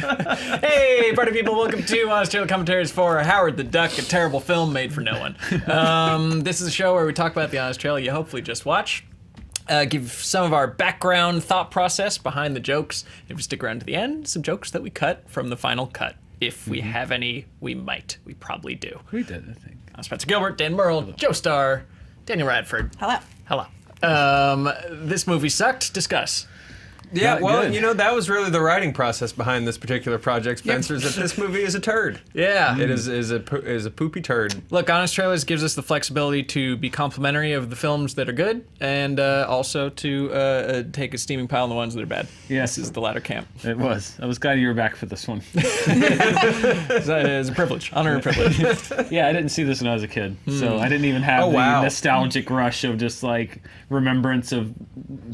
Hey, party people, welcome to Honest Trailer Commentaries for Howard the Duck, a terrible film made for no one. This is a show where we talk about the Honest Trailer you hopefully just watched. Give some of our background thought process behind the jokes. If you stick around to the end, some jokes that we cut from the final cut. If we have any, we might. We probably do. We did, I think. I'm Spencer Gilbert, Dan Murrell, Joe Starr, Danielle Radford. Hello. Hello. This movie sucked. Discuss. Yeah, Not well, good. you know, that was really the writing process behind this particular project, Spencer, is that this movie is a turd. Yeah. It is a poopy turd. Look, Honest Trailers gives us the flexibility to be complimentary of the films that are good and also to take a steaming pile on the ones that are bad. Yes. This is the latter camp. It was. I was glad you were back for this one. It's a privilege. Honor and privilege. Yeah, I didn't see this when I was a kid, so I didn't even have Oh, the wow. nostalgic rush of just like remembrance of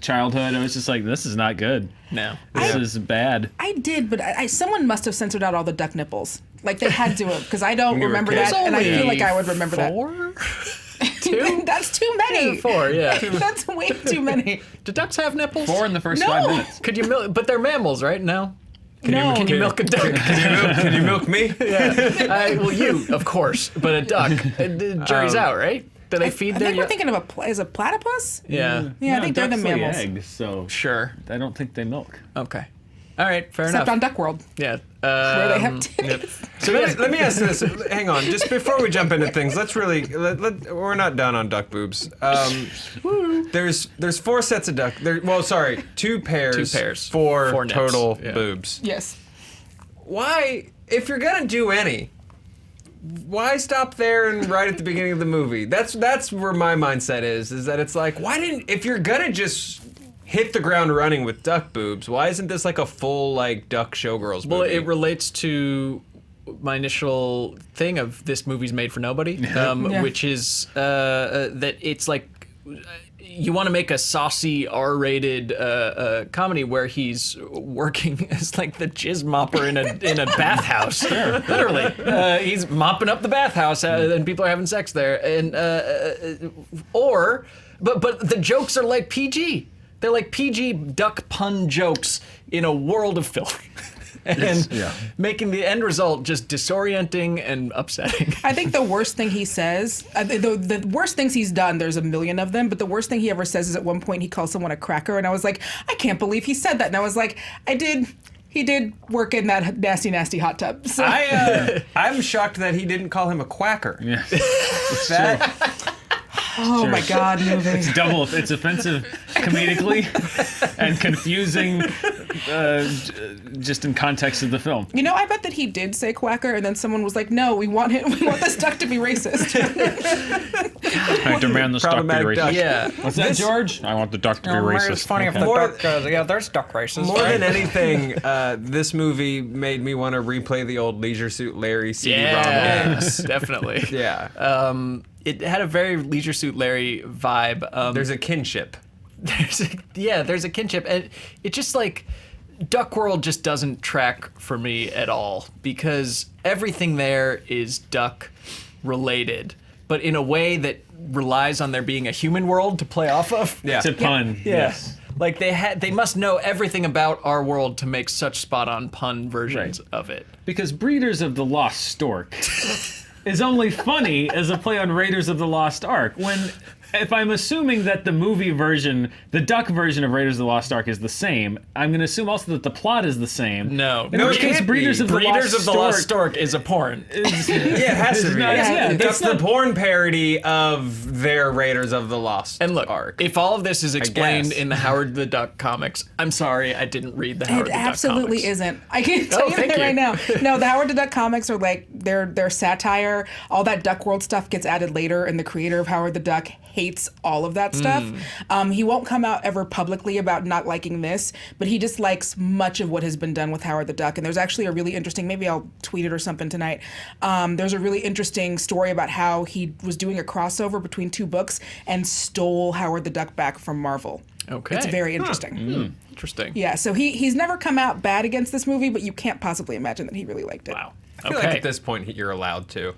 childhood. I was just like, this is not good. No. This is bad. I did, but someone must have censored out all the duck nipples. Like they had to have, because I don't When you were a remember kid. that, and I feel like I would remember Four? that. That's too many. Four, yeah. That's way too many. Do ducks have nipples? 4 in the first No. 5 minutes. Could you milk? But they're mammals, right? No. No. Can you milk a duck? Can you milk me? Well, you, of course, but a duck. The jury's out, right? Do they feed I their? think we're thinking of is a platypus? Yeah. Yeah, I No, think they're the ducks lay mammals. eggs, so Sure. I don't think they milk. Okay. All right. Fair Except enough. on Duck World, Yeah. where they have titties. So let me ask this. Hang on, just before we jump into things, let's really we're not done on duck boobs. There's 4 sets of duck. Two pairs. 2 pairs. For 4 nips. total Yeah. boobs. Yes. Why, if you're gonna do any, why stop there and right at the beginning of the movie? That's where my mindset is that it's like, if you're gonna just hit the ground running with duck boobs, why isn't this like a full like duck showgirls movie? Well, it relates to my initial thing of this movie's made for nobody, Yeah. which is that it's like you want to make a saucy R-rated comedy where he's working as like the jizz mopper in a bathhouse. Sure. Literally, he's mopping up the bathhouse and people are having sex there, and but the jokes are like PG. They're like PG duck pun jokes in a world of filth. And making the end result just disorienting and upsetting. I think the worst thing he says, the worst things he's done, there's a million of them, but the worst thing he ever says is at one point he calls someone a cracker, and I was like, I can't believe he said that. And I was like, he did work in that nasty, nasty hot tub. So. I'm shocked that he didn't call him a quacker. Yeah. Oh my God, movie. It's double. It's offensive comedically and confusing just in context of the film. You know, I bet that he did say quacker, and then someone was like, "No, we want this duck to be racist." I demand the duck to be Problematic racist. duck. Yeah. What's that, George? I want the duck to be racist. It's funny if Okay. the duck, there's duck races. More than anything, this movie made me want to replay the old Leisure Suit Larry CD-ROM Yes, games. definitely. Yeah. It had a very Leisure Suit Larry vibe. There's a kinship. There's a kinship, and it just like Duck World just doesn't track for me at all because everything there is duck related, but in a way that relies on there being a human world to play off of. Yeah. It's a pun. Yes. Like they must know everything about our world to make such spot-on pun versions Right. of it. Because Breeders of the Lost Stork is only funny as a play on Raiders of the Lost Ark. If I'm assuming that the movie version, the duck version of Raiders of the Lost Ark is the same, I'm going to assume also that the plot is the same. No. In which it case, can't Breeders be. of the Lost Stork is a porn. Yeah, it has to be. It's That's the porn parody of their Raiders of the Lost And look, Ark. if all of this is explained guess. in the Howard the Duck comics, I'm sorry, I didn't read the Howard It the Duck comics. absolutely isn't. I can tell you thank that you. right now. No, the Howard the Duck comics are like they're satire. All that Duck World stuff gets added later, and the creator of Howard the Duck hates all of that stuff. He won't come out ever publicly about not liking this, but he dislikes much of what has been done with Howard the Duck. And there's actually a really interesting, maybe I'll tweet it or something tonight. There's a really interesting story about how he was doing a crossover between 2 books and stole Howard the Duck back from Marvel. Okay. It's very interesting. Interesting. Yeah, so he's never come out bad against this movie, but you can't possibly imagine that he really liked it. Wow. I feel like at this point you're allowed to.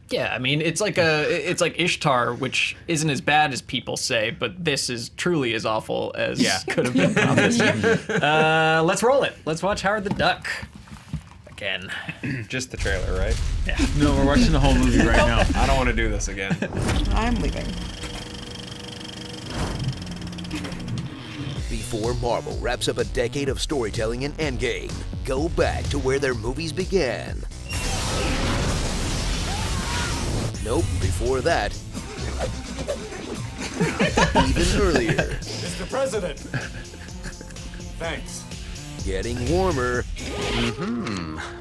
Yeah, I mean, it's like Ishtar, which isn't as bad as people say, but this is truly as awful as could have been promised. Let's roll it. Let's watch Howard the Duck. again. Just the trailer, right? No, we're watching the whole movie right now. I don't want to do this again. I'm leaving. Before Marvel wraps up a decade of storytelling in Endgame, go back to where their movies began. Nope, before that. Even earlier. Mr. President. Thanks. Getting warmer.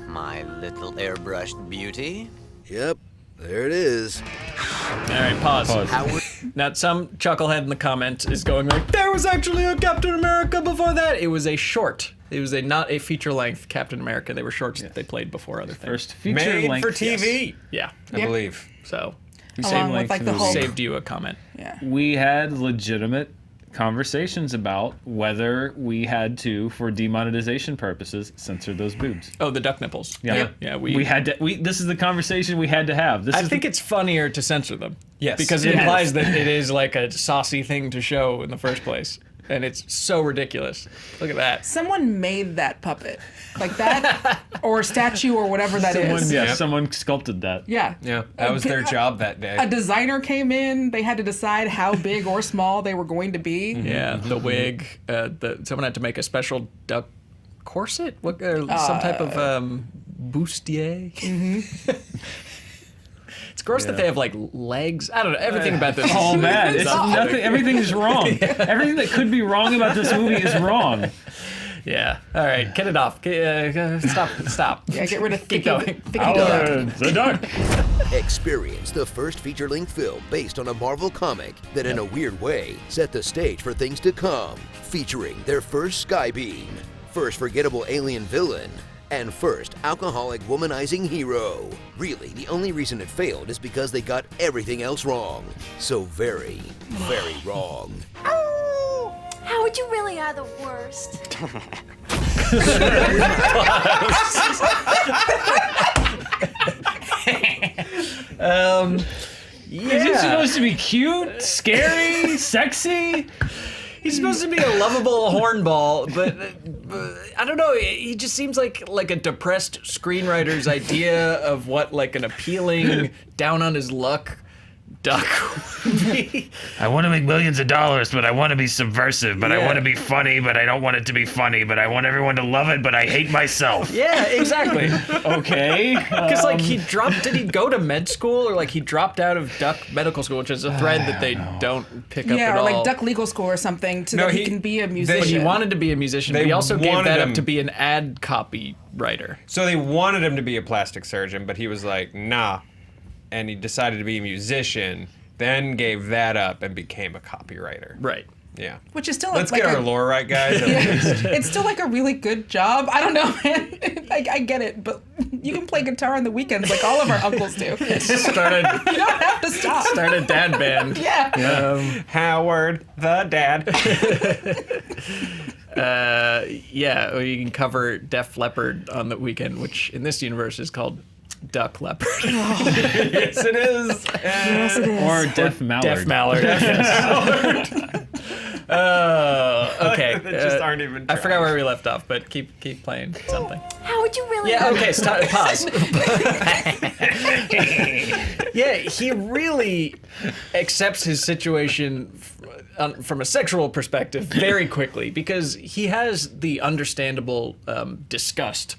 My little airbrushed beauty. Yep, there it is. All right, pause. Howard. Now, some chucklehead in the comments is going like, there was actually a Captain America before that. It was a short. It was not a feature-length Captain America. They were shorts that they played before other things. First feature Made length. for TV, Yeah. I believe. So, Along with like the whole. saved you a comment. Yeah. We had legitimate conversations about whether we had to, for demonetization purposes, censor those boobs. Oh, the duck nipples. Yeah. Yeah, We had to. This is the conversation we had to have. I think it's funnier to censor them. Yes. Because it Yes. implies that it is like a saucy thing to show in the first place. And it's so ridiculous. Look at that. Someone made that puppet, like that, or statue, or whatever that is. Yeah, Yep. someone sculpted that. Yeah. Yeah, that was their job that day. A designer came in. They had to decide how big or small they were going to be. Yeah, the wig. Someone had to make a special duck corset? What? Some type of bustier? It's gross that they have like legs. I don't know. Everything about this. Oh man, is it's off-putting. nothing. Everything is wrong. Everything that could be wrong about this movie is wrong. Yeah. All right. Get it off. Stop. Yeah, get rid of Keep thicky, going. thicky duck. The duck. Experience the first feature-length film based on a Marvel comic that in a weird way set the stage for things to come, featuring their first Skybeam, first forgettable alien villain, and first alcoholic womanizing hero. Really, the only reason it failed is because they got everything else wrong. So very, very wrong. Oh, Howard, you really are the worst. Is it supposed to be cute, scary, sexy? He's supposed to be a lovable hornball, but I don't know. He just seems like a depressed screenwriter's idea of what like an appealing, down on his luck duck would be. I want to make millions of dollars, but I want to be subversive, but I Yeah. want to be funny, but I don't want it to be funny, but I want everyone to love it, but I hate myself. Yeah, exactly. Okay. Because like did he go to med school or like he dropped out of duck medical school, which is a thread that they don't pick up Yeah, at or all. like duck legal school or something, so No, that he he- can be a But musician. he wanted to be a musician. But They he also gave wanted that up him- to be an ad copy writer. So they wanted him to be a plastic surgeon, but he was like, nah. And he decided to be a musician, then gave that up and became a copywriter. Right. Yeah. Which is still Let's like get a, our lore right, guys. It's still like a really good job. I don't know, man. I get it, but you can play guitar on the weekends like all of our uncles do. You Started don't have to stop. a dad band. Yeah. Howard the dad. Yeah, or you can cover Def Leppard on the weekend, which in this universe is called Duck Leopard. Yes, it is. Yes, it is. Or Deaf Mallard. Def Mallard. Okay. They just aren't even I forgot trying. where we left off, but keep playing something. Howard, you really Yeah, are. okay, stop, pause. Yeah, he really accepts his situation from a sexual perspective very quickly because he has the understandable disgust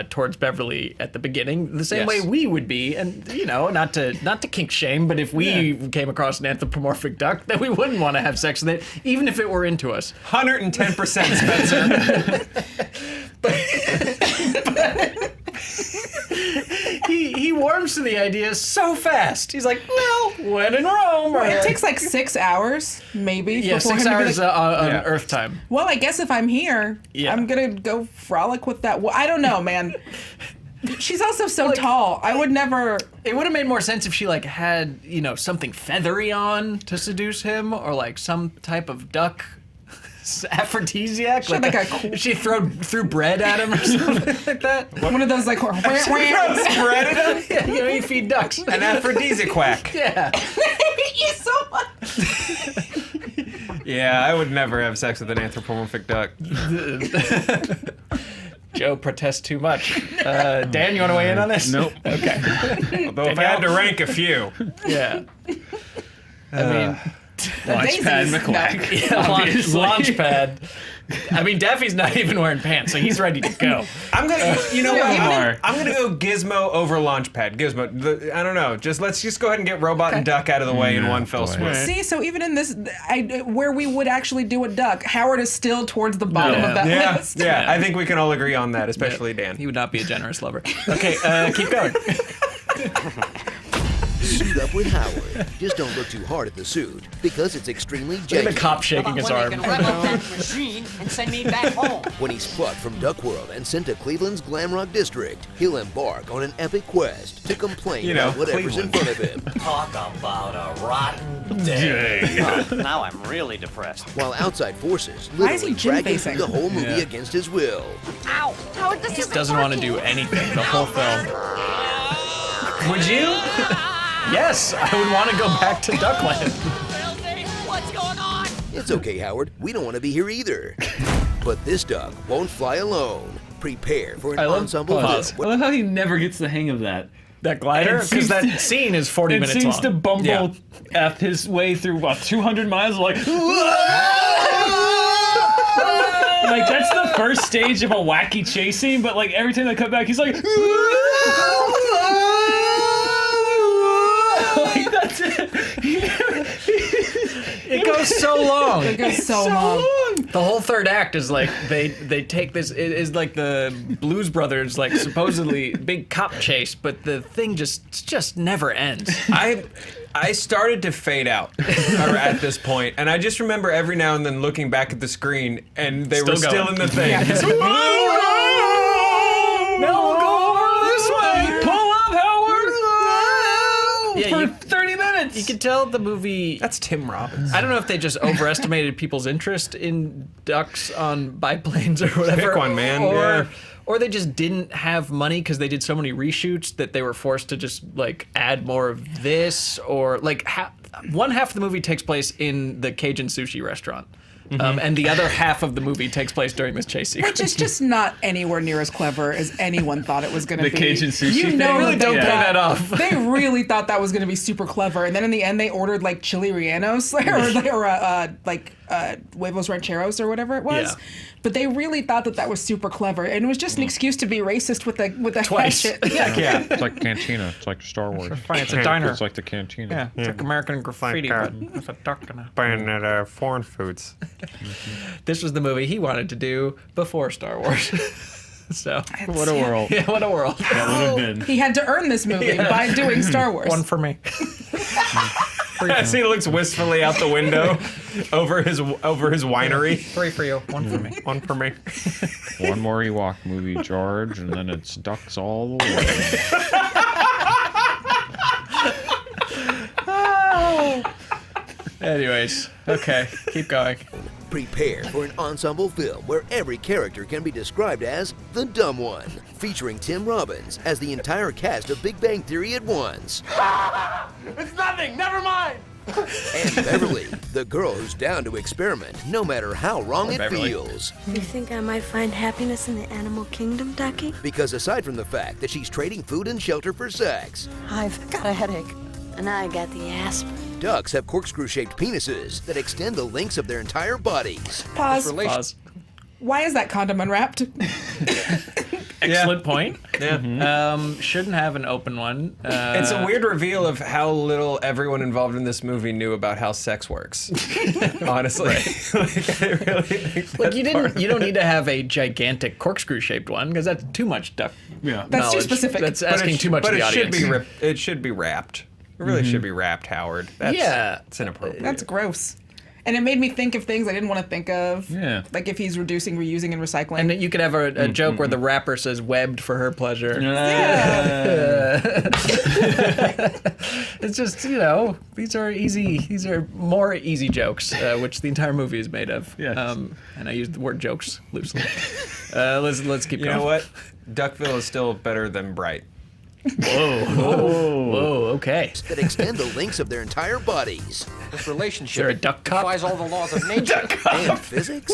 towards Beverly at the beginning, the same way Yes. we would be, and not to kink shame, but if we came across an anthropomorphic duck, then we wouldn't want to have sex with it, even if it were into us. 110%, Spencer. He warms to the idea so fast. He's like, well, when in Rome. It takes like 6 hours, maybe. Yeah, before 6 him to be hours like, on Yeah. Earth time. well, I guess if I'm here, Yeah. I'm gonna go frolic with that. Well, I don't know, man. She's also so tall. I would never. It would have made more sense if she like had something feathery on to seduce him, or like some type of duck aphrodisiac. She had, like, a cool- she threw bread at him or something like that. One of those like. Spread it up. Yeah, you feed ducks. An aphrodisiac quack. Yeah. hate you so much. Yeah, I would never have sex with an anthropomorphic duck. Joe protests too much. Dan, you want to weigh in on this? Nope. Okay. Although if I had to rank a few, Yeah. I mean, Launchpad Daisies. McQuack. yeah, Obviously. Launchpad. I mean, Daffy's not even wearing pants, so he's ready to go. I'm gonna. You know what? Omar. I'm gonna go Gizmo over Launchpad. Gizmo. I don't know. Let's just go ahead and get Robot and Duck out of the way in one fell boy. swoop. See, so even in this, where we would actually do a duck, Howard is still towards the bottom No. of that Yeah, list. yeah. I think we can all agree on that, especially Dan. He would not be a generous lover. Okay, keep going. Suit up with Howard. Just don't look too hard at the suit because it's extremely Look at the janky. cop shaking his arm. rev up that machine and send me back home. When he's plucked from Duck World and sent to Cleveland's Glam Rock District, he'll embark on an epic quest to complain You know, about whatever's in front of him, Talk about a rotten day. Now I'm really depressed. while outside forces Why is he literally drag him through gin-facing? the whole movie Yeah. against his will. Ow! Howard, this isn't Doesn't want to working. do anything the whole film. Would you? Yes, I would want to go back to Duckland. What's going on? It's okay, Howard. We don't want to be here either. But this duck won't fly alone. Prepare for an I love ensemble pause. film. I love how he never gets the hang of that. That glider? It Because seems that to- scene is 40 It minutes seems long. to bumble Yeah. F his way through, 200 miles? Like, like, that's the first stage of a wacky chase scene, but, like, every time they cut back, he's like, like, that's it. It goes so long. It goes so long. The whole third act is like they take this. It is like the Blues Brothers, like supposedly big cop chase, but the thing just never ends. I started to fade out at this point, and I just remember every now and then looking back at the screen, and they were Still still going. in the thing. No, we'll go over this way. Pull up, Howard! Yeah, For you- 30 minutes! You could tell the movie. That's Tim Robbins. I don't know if they just overestimated people's interest in ducks on biplanes or whatever. Pick one, man. Or, Yeah. or they just didn't have money because they did so many reshoots that they were forced to just like add more of this. Or like one half of the movie takes place in the Cajun sushi restaurant. And the other half of the movie takes place during this chase sequence. Which is just not anywhere near as clever as anyone thought it was going to The be. Cajun sushi You thing? know They really that they don't pay thought- that off. They really thought that was going to be super clever, and then in the end they ordered like chili rellenos or huevos rancheros or whatever it was. Yeah. But they really thought that was super clever, and it was just an excuse to be racist with a Twice. hatchet. Yeah. It's like Cantina. It's like Star Wars. Funny, it's a diner. It's like the Cantina. Yeah, it's like American graffiti, like, but with a duck in it. Buying at foreign foods. This was the movie he wanted to do before Star Wars. So What a world. yeah, what a world. That would have been. He had to earn this movie by doing Star Wars. One for me. As he looks wistfully out the window over his winery. 3 for you, 1 for me. One for me. One more Ewok movie, George, and then it's ducks all the way. Anyways, okay, keep going. Prepare for an ensemble film where every character can be described as the dumb one, featuring Tim Robbins as the entire cast of Big Bang Theory at once. It's nothing. Never mind. And Beverly, the girl who's down to experiment no matter how wrong it Beverly. feels. You think I might find happiness in the animal kingdom, Ducky? Because aside from the fact that she's trading food and shelter for sex, I've got a headache. And I got the aspirin. ducks have corkscrew-shaped penises that extend the lengths of their entire bodies. Pause. Why is that condom unwrapped? Excellent point. Yeah. Shouldn't have an open one. It's a weird reveal of how little everyone involved in this movie knew about how sex works. Honestly, like, I really think Like that you don't need to have a gigantic corkscrew-shaped one because that's too much duck. Yeah. That's too knowledge. specific. That's But asking too much but of the it audience. should be it should be wrapped. It really should be wrapped, Howard. That's, Yeah. it's inappropriate. That's gross. And it made me think of things I didn't want to think of. Yeah. Like if he's reducing, reusing, and recycling. And then you could have a joke where the rapper says "webbed" for her pleasure. It's just these are more easy jokes, which the entire movie is made of. Yes. And I use the word jokes loosely. Let's keep You going. know what? Duckville is still better than Bright. Whoa, okay. That extend the lengths of their entire bodies. This Is there a relationship duck cop? defies all the laws of nature. And physics?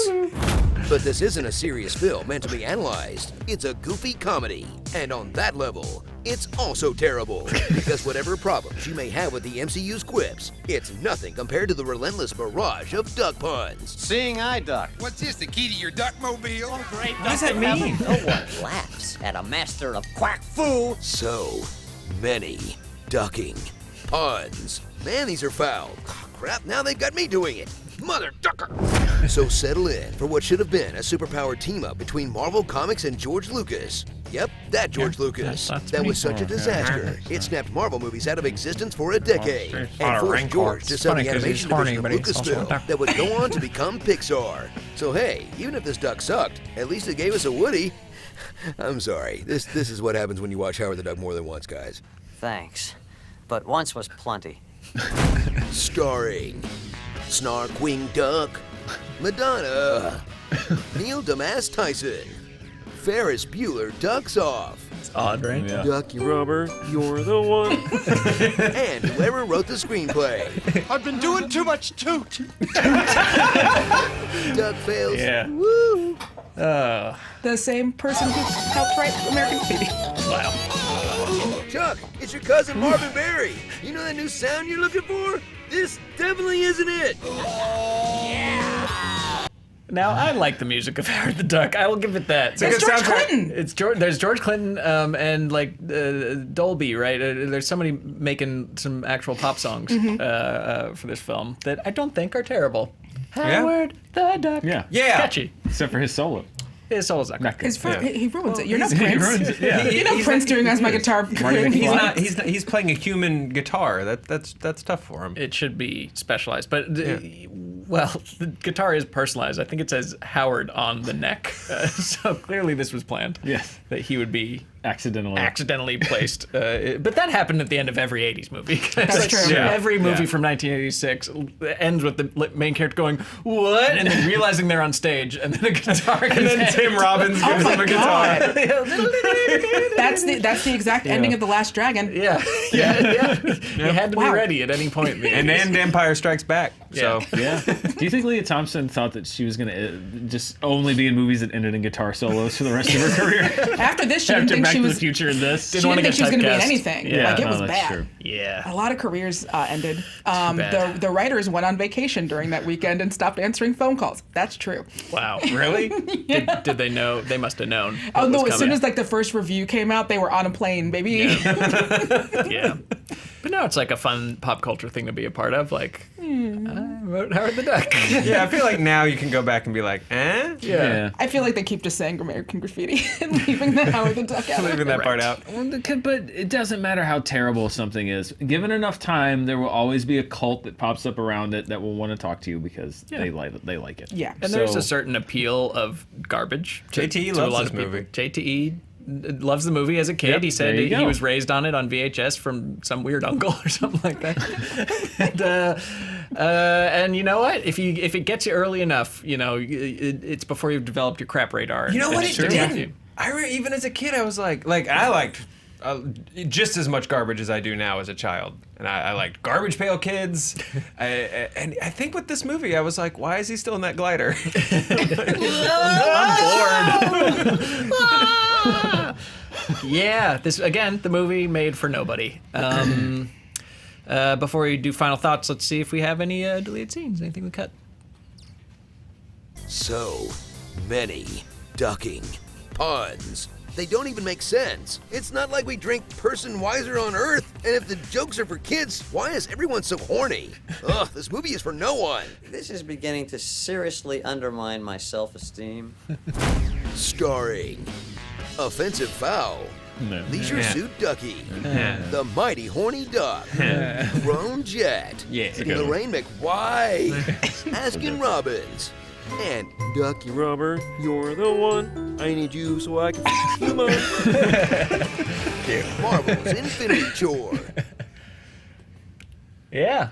But this isn't a serious film meant to be analyzed. It's a goofy comedy. And on that level, it's also terrible. Because whatever problems you may have with the MCU's quips, it's nothing compared to the relentless barrage of duck puns. Seeing eye duck. What's this, the key to your duckmobile? Oh, great. What does that mean? No one laughs at a master of quack foo. So many ducking puns. Man, these are foul. Oh, crap, now they've got me doing it. Mother ducker! So settle in for what should have been a superpowered team-up between Marvel Comics and George Lucas. Yep, that George Lucas. That was such a disaster. It snapped Marvel movies out of existence for a decade and forced George to sell the animation division of Lucasfilm that would go on to become Pixar. So hey, even if this duck sucked, at least it gave us a Woody. I'm sorry. This is what happens when you watch Howard the Duck more than once, guys. Thanks. But once was plenty. Starring Snarkwing Duck, Madonna, Neil deGrasse Tyson, Ferris Bueller ducks off, It's odd, right? Yeah. Ducky Rubber, you're the one, and whoever wrote the screenplay. I've been doing too much toot. Duck fails. Yeah. Woo! The same person who helped write American Graffiti. Wow. Chuck, it's your cousin Marvin Berry. You know that new sound you're looking for? This definitely isn't it. Now, I like the music of Howard the Duck. I will give it that. It's George Clinton. There's George Clinton and like Dolby, right? There's somebody making some actual pop songs for this film that I don't think are terrible. Howard the Duck. Yeah. Yeah. Catchy. Except for his solo. His solo's not good. His he ruins it. You're not He Prince. ruins it, yeah. You know Prince doing as my guitar. He's playing a human guitar. That's tough for him. It should be specialized, but well, the guitar is personalized. I think it says Howard on the neck, so clearly this was planned. Yes. That he would be Accidentally placed. But that happened at the end of every 80s movie. That's true. Yeah. Every movie Yeah. from 1986 ends with the main character going, "What?" and then realizing they're on stage, and then the guitar And then Tim Robbins gives him a guitar. That's the exact ending of The Last Dragon. Yeah. You had to be ready at any point. In the And 80s. then Empire Strikes Back. So Yeah. Do you think Leah Thompson thought that she was going to just only be in movies that ended in guitar solos for the rest of her career? After this, she didn't After think Back she to was. the Future and this? She didn't think she was going to be in typecast. anything. Yeah, Like it was that's bad. true. Yeah. A lot of careers ended. bad. The writers went on vacation during that weekend and stopped answering phone calls. That's true. Wow. Really? Did they know? They must have known. Oh what no! was As soon coming. as like the first review came out, they were on a plane, baby. Yeah. But now it's like a fun pop culture thing to be a part of. Like, I wrote Howard the Duck. yeah, I feel like now you can go back and be like, eh? Yeah. I feel like they keep just saying American Graffiti and leaving the Howard the Duck out. Leaving that part out. Well, but it doesn't matter how terrible something is. Given enough time, there will always be a cult that pops up around it that will want to talk to you because they like it. Yeah. And there's a certain appeal of garbage. JTE to a loves lot this of people. movie. JTE loves the movie as a kid. Yep, He said there you he go. was raised on it on VHS from some weird uncle or something like that. And you know what? If it gets you early enough, you know, it's before you've developed your crap radar. You know what? It's It true. didn't. Even as a kid, I was like I liked just as much garbage as I do now as a child, and I liked Garbage Pail Kids. And I think with this movie, I was like, why is he still in that glider? I'm bored. Yeah, this again, the movie made for nobody. Before we do final thoughts, let's see if we have any deleted scenes. Anything we cut? So many ducking puns. They don't even make sense. It's not like we drink Person Wiser on Earth, and if the jokes are for kids, why is everyone so horny? Ugh, this movie is for no one. This is beginning to seriously undermine my self-esteem. Starring Offensive Foul, No. Leisure Suit Ducky, The Mighty Horny Duck, Grown Jet, Lorraine McWhite, Askin Robbins, and Ducky Rubber, you're the one. I need you so I can you mine. Marvel's Infinity Chore. Yeah.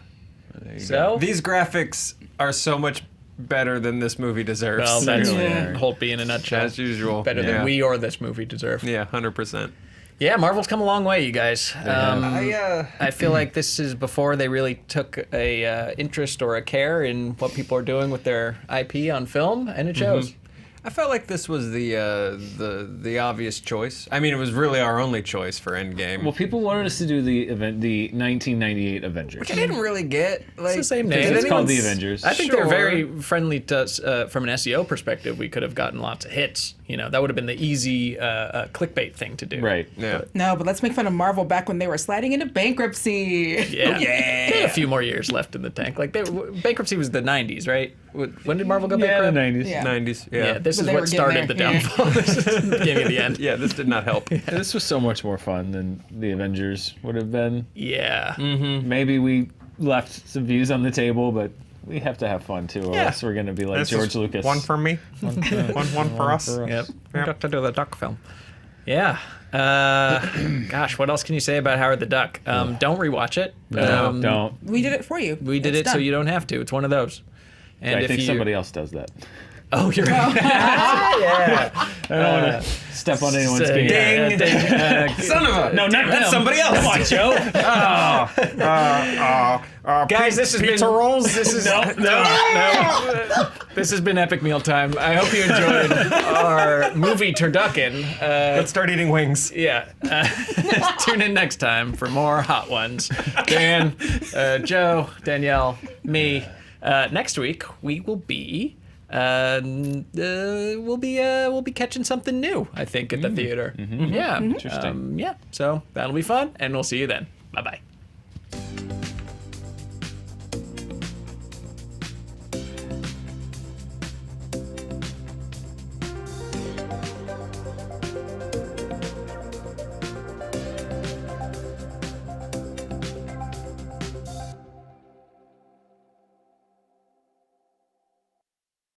So These graphics are so much better than this movie deserves. well, that's Yeah. Holtby in a nutshell. As usual. Better Yeah. than we or this movie deserve. Yeah, 100%. Yeah, Marvel's come a long way, you guys. I feel like this is before they really took a interest or a care in what people are doing with their IP on film, and it shows. I felt like this was the obvious choice. I mean, it was really our only choice for Endgame. Well, people wanted us to do the 1998 Avengers. Which I didn't really get. Like, It's the same Because name. it's called the Avengers. I think Sure. they're very friendly to us from an SEO perspective. We could have gotten lots of hits. You know, that would have been the easy clickbait thing to do. Right. Yeah. No, but let's make fun of Marvel back when they were sliding into bankruptcy. Yeah. They had a few more years left in the tank. Like bankruptcy was the 90s, right? When did Marvel go Yeah, the bankrupt? 90s. Yeah. 90s. Yeah, Yeah. this But is they what were started the getting there. downfall. This is the beginning of the end. Yeah, this did not help. This was so much more fun than the Avengers would have been. Yeah. Maybe we left some views on the table, but we have to have fun too, or else we're going to be like George Lucas. One for me. one for us. Yep. Got to do the duck film. Yeah. Gosh, what else can you say about Howard the Duck? Don't rewatch it. No, don't. We did it for you. We did It's it so done. you don't have to. It's one of those. And I if think you, somebody else does that. Oh, you're right. Yeah. I don't want to step on anyone's Say, game. Son of a. No, not That's them. somebody else. Come on, Joe. Guys, this has been rolls. This is no. This has been Epic Meal Time. I hope you enjoyed our movie turducken. Let's start eating wings. Yeah. Tune in next time for more hot ones. Dan, Joe, Danielle, me. Next week we will be we'll be catching something new, I think, at the theater. Yeah. Interesting. Yeah. So that'll be fun, and we'll see you then. Bye bye.